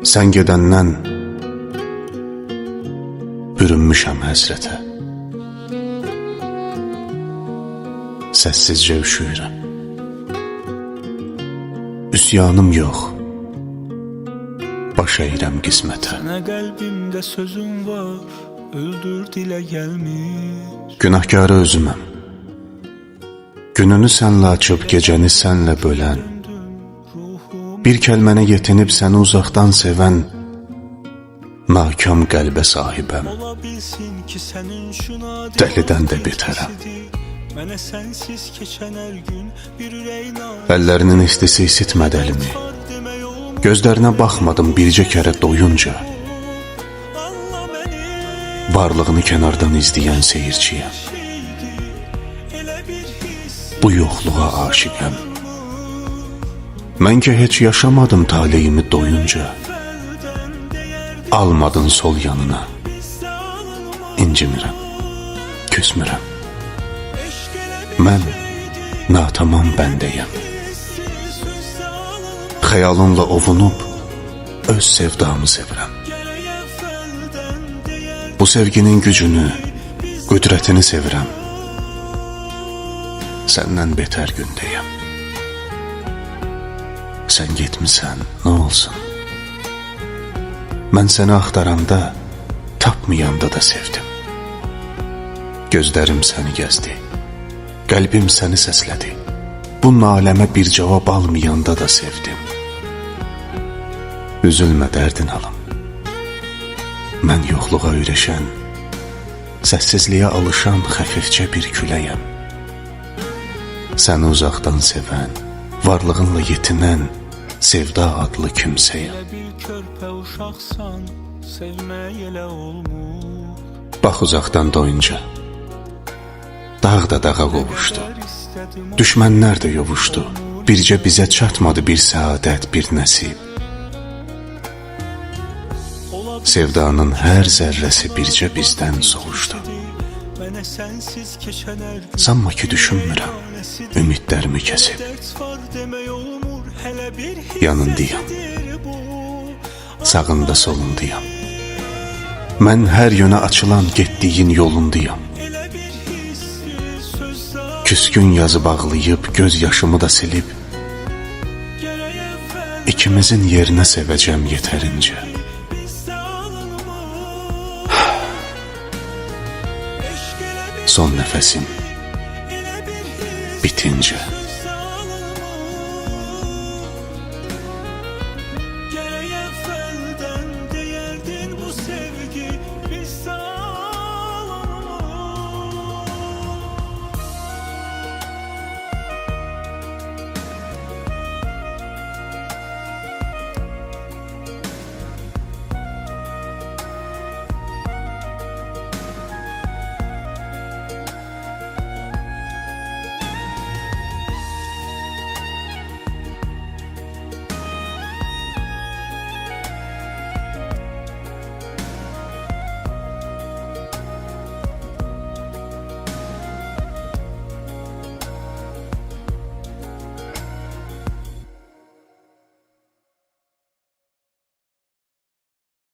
Sən gedəndən bürünmüşəm həsrətə. Səssizcə üşüyürəm. Üsyanım yox, baş əyirəm qismətə. Sənə qəlbimdə sözüm var, öldür dilə gəlmir. Günahkarı özüməm. Gününü sənlə açıb gecəni sənlə bölən, bir kəlmənə yetinib səni uzaqdan sevən nakam qəlbə sahibəm. Dəlidən də betərəm. Mənə sənsiz keçən hər gün bir ürəyin Əllərinin istisi isitmədi əlimi. Gözlərinə baxmadım bircə kərə doyunca. Varlığını kənardan izləyən seyirciyəm. Bu yoxluğa aşiqəm. Mən ki heç yaşamadım taleyimi doyunca. Almadın sol yanına. İncimirəm, küsmürəm. Mən natamam bəndəyəm. Xəyalınla ovunub öz sevdamı sevirəm. Bu sevginin gücünü, qüdrətini sevirəm. Səndən betər gündəyəm. Sən getmisən, nə olsun? Mən səni axtaranda, tapmayanda da sevdim. Gözlərim səni gəzdi, qəlbim səni səslədi. Bu naləmə bir cavab almayanda da sevdim. Üzülmə, dərdin alım. Mən yoxluğa öyrəşən, səssizliyə alışan xəfifcə bir küləyəm. Səni uzaqdan sevən, varlığınla yetinən sevda adlı kimsəyəm. bir körpə uşaqsan, sevmək elə olmur. Bax uzaqdan doyunca, dağ da dağa qovuşdu. Düşmənlər də yovuşdu. Bircə bizə çatmadı bir səadət, bir nəsib. Sevdanın hər zərrəsi bircə bizdən soğuşdu. Mənə sənsiz keçən hər gün Sanma ki düşünmürəm, ümidlərimi kəsib. dərd var demək olmur, hələ bir Yanındayam, hissədir bu. sağında solundayam. Mən hər yönə açılan getdiyin yolundayam. Elə bir hissdir sözlər Küskün yazı bağlayıb, göz yaşımı da silib, gərək əvvəl ikimizin yerinə sevəcəm yetərincə. bizdə alınmaz. Eşq elə bir Son nəfəsim elə bir hiss bitincə.